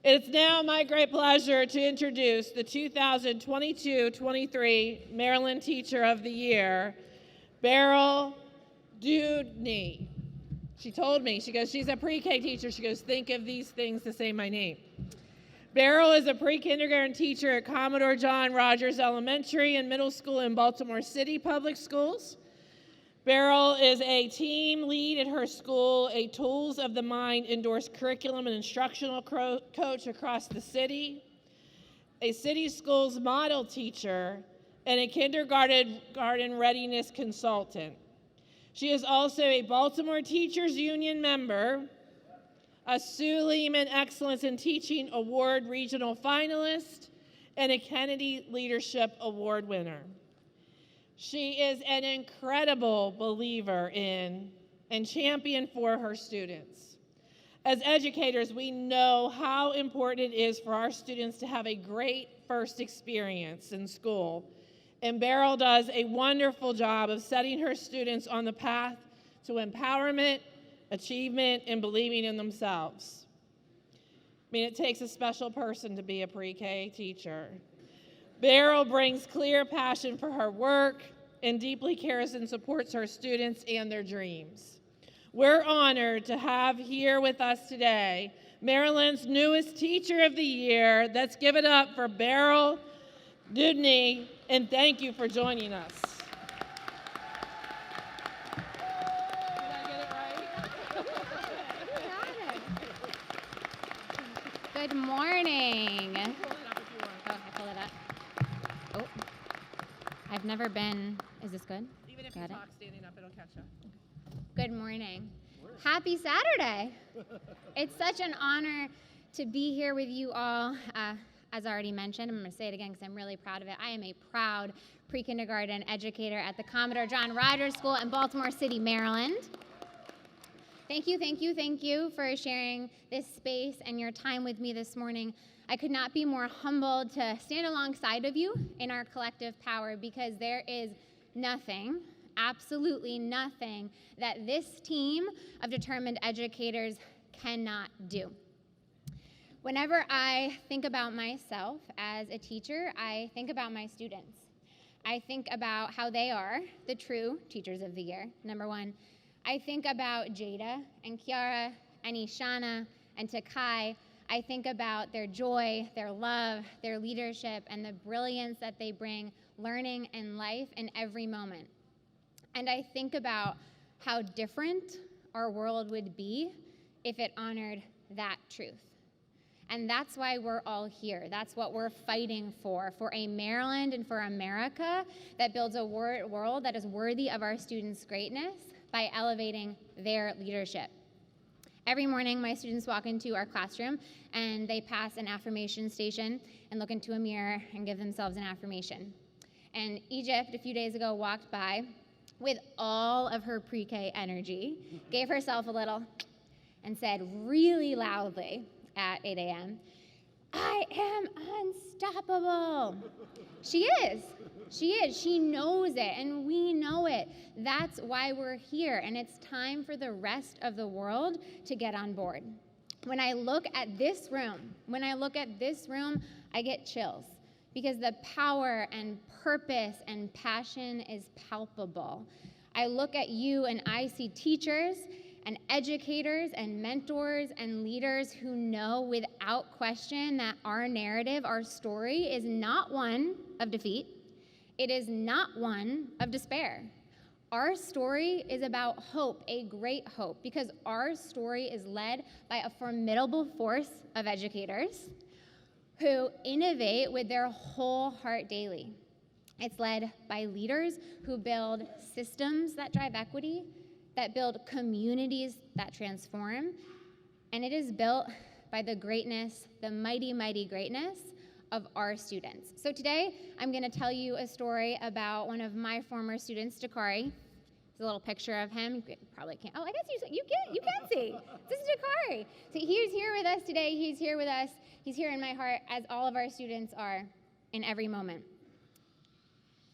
It's now my great pleasure to introduce the 2022-23 Maryland Teacher of the Year, Berol Dewdney. She told me, she goes, she's a pre-K teacher. She goes, think of these things to say my name. Berol is a pre-kindergarten teacher at Commodore John Rogers Elementary and Middle School in Baltimore City Public Schools. Berol is a team lead at her school, a Tools of the Mind endorsed curriculum and instructional coach across the city, a city schools model teacher, and a kindergarten readiness consultant. She is also a Baltimore Teachers Union member, a Sue Lehman Excellence in Teaching Award regional finalist, and a Kennedy Leadership Award winner. She is an incredible believer in and champion for her students. As educators, we know how important it is for our students to have a great first experience in school. And Berol does a wonderful job of setting her students on the path to empowerment, achievement, and believing in themselves. I mean, it takes a special person to be a pre-K teacher. Berol brings clear passion for her work and deeply cares and supports her students and their dreams. We're honored to have here with us today Maryland's newest Teacher of the Year. Let's give it up for Berol Dewdney, and thank you for joining us. Did I get it right? Good morning. Pull it up if you want. Oh, I pull it up. Oh, I've never been. Is this good? Even if Got you it. talk standing up, it'll catch up. Good morning. Happy Saturday. It's such an honor to be here with you all. As already mentioned, I'm going to say it again because I'm really proud of it. I am a proud pre-kindergarten educator at the Commodore John Rogers School in Baltimore City, Maryland. Thank you for sharing this space and your time with me this morning. I could not be more humbled to stand alongside of you in our collective power, because there is nothing, absolutely nothing, that this team of determined educators cannot do. Whenever I think about myself as a teacher, I think about my students. I think about how they are the true Teachers of the Year, number one. I think about Jada and Kiara and Ishana and Takai. I think about their joy, their love, their leadership, and the brilliance that they bring learning and life in every moment. And I think about how different our world would be if it honored that truth. And that's why we're all here. That's what we're fighting for a Maryland and for America that builds a world that is worthy of our students' greatness by elevating their leadership. Every morning, my students walk into our classroom and they pass an affirmation station and look into a mirror and give themselves an affirmation. And Egypt, a few days ago, walked by with all of her pre-K energy, gave herself a little, and said really loudly at 8 a.m., "I am unstoppable." She is. She knows it, and we know it. That's why we're here, and it's time for the rest of the world to get on board. When I look at this room, I get chills, because the power and purpose and passion is palpable. I look at you and I see teachers and educators and mentors and leaders who know without question that our narrative, our story, is not one of defeat. It is not one of despair. Our story is about hope, a great hope, because our story is led by a formidable force of educators who innovate with their whole heart daily. It's led by leaders who build systems that drive equity, that build communities that transform, and it is built by the greatness, the mighty, mighty greatness of our students. So today, I'm going to tell you a story about one of my former students, Dakari. There's a little picture of him. You probably can't. Oh, I guess you can see. This is Dakari. So he's here with us today. He's here with us. He's here in my heart, as all of our students are in every moment.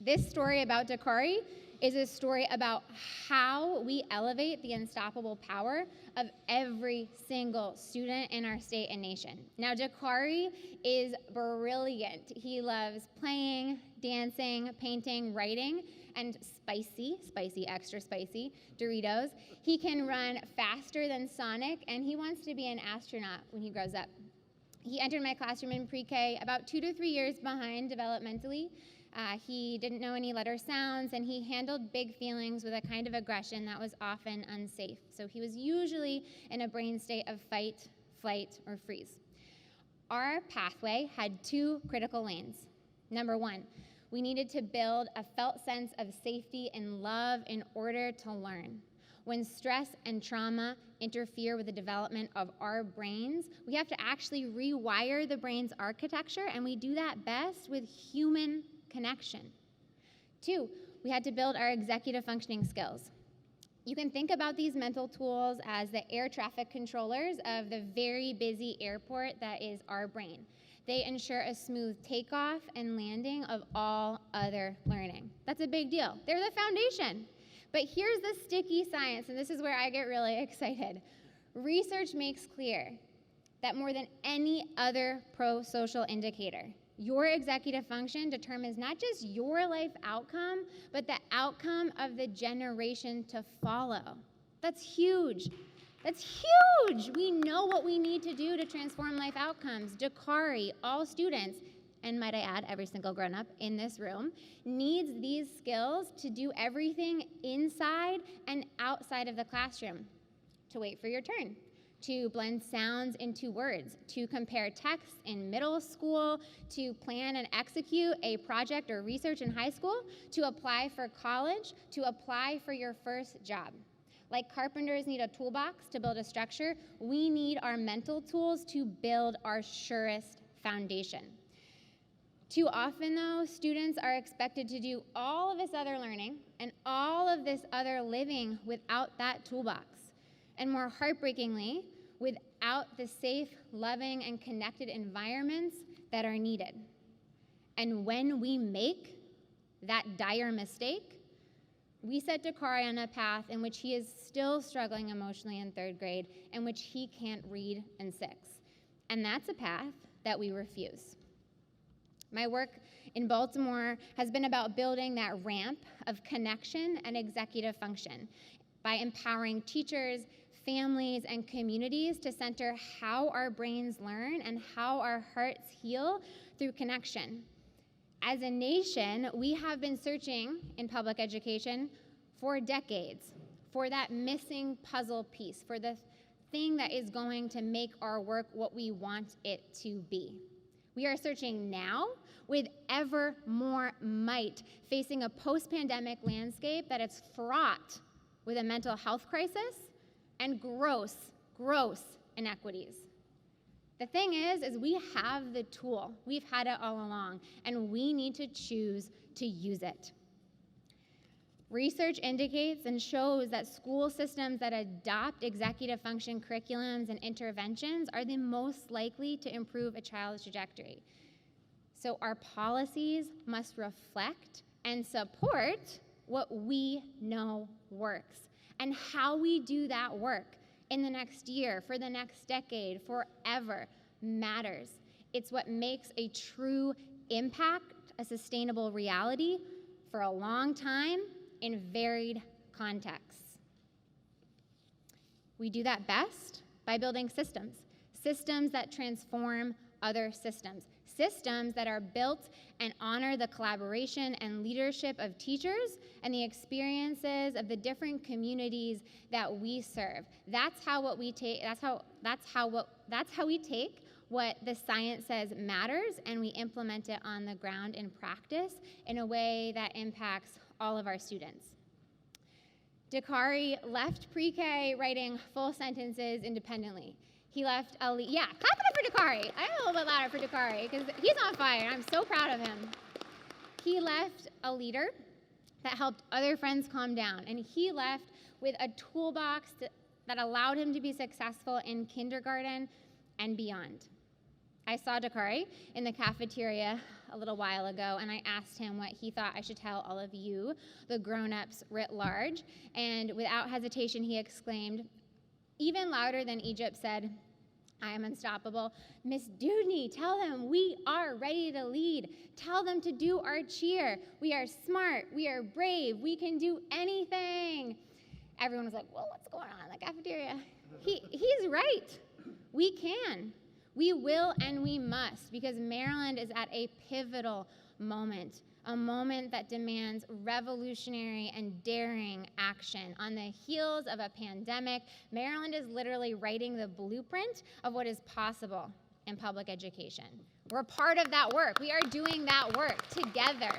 This story about Dakari is a story about how we elevate the unstoppable power of every single student in our state and nation. Now, Dakari is brilliant. He loves playing, dancing, painting, writing, and spicy, extra spicy Doritos. He can run faster than Sonic, and he wants to be an astronaut when he grows up. He entered my classroom in pre-K about 2 to 3 years behind developmentally. He didn't know any letter sounds, and he handled big feelings with a kind of aggression that was often unsafe. So he was usually in a brain state of fight, flight, or freeze. Our pathway had 2 critical lanes. Number 1, we needed to build a felt sense of safety and love in order to learn. When stress and trauma interfere with the development of our brains, we have to actually rewire the brain's architecture, and we do that best with human connection. 2, we had to build our executive functioning skills. You can think about these mental tools as the air traffic controllers of the very busy airport that is our brain. They ensure a smooth takeoff and landing of all other learning. That's a big deal. They're the foundation. But here's the sticky science, and this is where I get really excited. Research makes clear that more than any other pro-social indicator, your executive function determines not just your life outcome, but the outcome of the generation to follow. That's huge. That's huge. We know what we need to do to transform life outcomes. Dakari, all students, and might I add, every single grown-up in this room, needs these skills to do everything inside and outside of the classroom. To wait for your turn, to blend sounds into words, to compare texts in middle school, to plan and execute a project or research in high school, to apply for college, to apply for your first job. Like carpenters need a toolbox to build a structure, we need our mental tools to build our surest foundation. Too often, though, students are expected to do all of this other learning and all of this other living without that toolbox. And more heartbreakingly, without the safe, loving, and connected environments that are needed. And when we make that dire mistake, we set Dakari on a path in which he is still struggling emotionally in 3rd grade, in which he can't read in 6th. And that's a path that we refuse. My work in Baltimore has been about building that ramp of connection and executive function by empowering teachers, families, and communities to center how our brains learn and how our hearts heal through connection. As a nation, we have been searching in public education for decades for that missing puzzle piece, for the thing that is going to make our work what we want it to be. We are searching now with ever more might, facing a post-pandemic landscape that is fraught with a mental health crisis and gross inequities. The thing is we have the tool. We've had it all along, and we need to choose to use it. Research indicates and shows that school systems that adopt executive function curriculums and interventions are the most likely to improve a child's trajectory. So our policies must reflect and support what we know works. And how we do that work in the next year, for the next decade, forever matters. It's what makes a true impact a sustainable reality for a long time in varied contexts. We do that best by building systems that transform other systems that are built and honor the collaboration and leadership of teachers and the experiences of the different communities that we serve. That's how we take what the science says matters, and we implement it on the ground in practice in a way that impacts all of our students. Dakari left pre-K writing full sentences independently. He left clap it up for Dakari. I know a little bit louder for Dakari because he's on fire. I'm so proud of him. He left a leader that helped other friends calm down, and he left with a toolbox that allowed him to be successful in kindergarten and beyond. I saw Dakari in the cafeteria a little while ago, and I asked him what he thought I should tell all of you, the grown-ups writ large, and without hesitation he exclaimed, even louder than Egypt said, I am unstoppable. Miss Dewdney, tell them we are ready to lead. Tell them to do our cheer. We are smart. We are brave. We can do anything. Everyone was like, well, what's going on in the cafeteria? He's right. We can. We will and we must, because Maryland is at a pivotal moment, a moment that demands revolutionary and daring action. On the heels of a pandemic, Maryland is literally writing the blueprint of what is possible in public education. We're part of that work. We are doing that work together.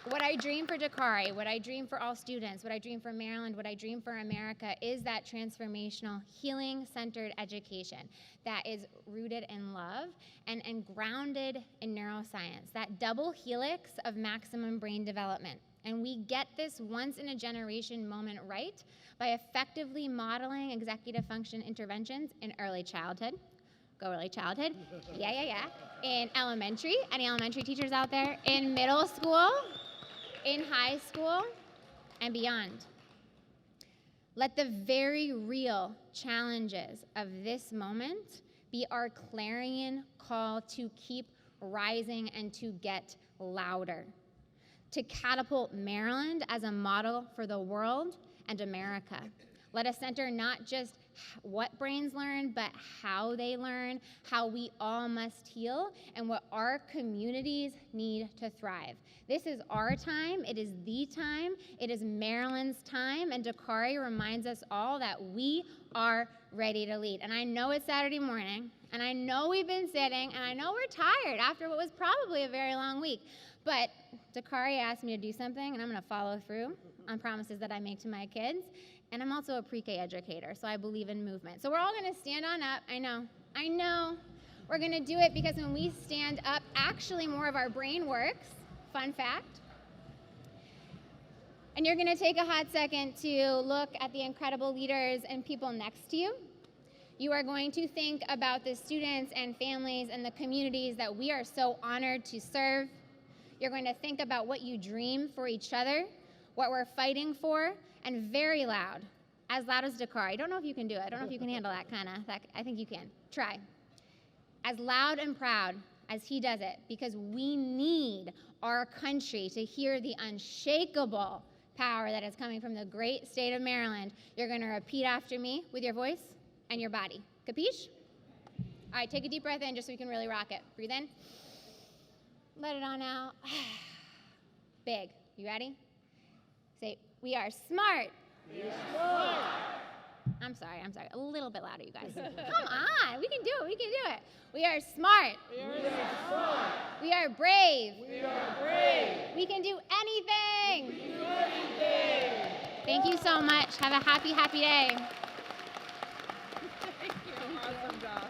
What I dream for Dakari, what I dream for all students, what I dream for Maryland, what I dream for America is that transformational, healing-centered education that is rooted in love and grounded in neuroscience, that double helix of maximum brain development. And we get this once-in-a-generation moment right by effectively modeling executive function interventions in early childhood. Go early childhood. Yeah. In elementary, any elementary teachers out there? In middle school, in high school, and beyond. Let the very real challenges of this moment be our clarion call to keep rising and to get louder, to catapult Maryland as a model for the world and America. Let us center not just what brains learn, but how they learn, how we all must heal, and what our communities need to thrive. This is our time. It is the time. It is Maryland's time, and Dakari reminds us all that we are ready to lead. And I know it's Saturday morning, and I know we've been sitting, and I know we're tired after what was probably a very long week, but Dakari asked me to do something, and I'm going to follow through on promises that I make to my kids. And I'm also a pre-K educator, so I believe in movement. So we're all going to stand on up. I know. We're going to do it because when we stand up, actually more of our brain works. Fun fact. And you're going to take a hot second to look at the incredible leaders and people next to you. You are going to think about the students and families and the communities that we are so honored to serve. You're going to think about what you dream for each other, what we're fighting for, and very loud, as loud as Dakari. I don't know if you can do it. I don't know if you can handle that kind of, I think you can. Try. As loud and proud as he does it, because we need our country to hear the unshakable power that is coming from the great state of Maryland. You're going to repeat after me with your voice and your body. Capiche? All right, take a deep breath in just so we can really rock it. Breathe in. Let it on out. Big. You ready? Say, we are smart. We are smart. I'm sorry. A little bit louder, you guys. Come on. We can do it. We are smart. We are smart. We are brave. We are brave. We can do anything. We can do anything. Thank you so much. Have a happy, happy day. Thank you. Awesome job.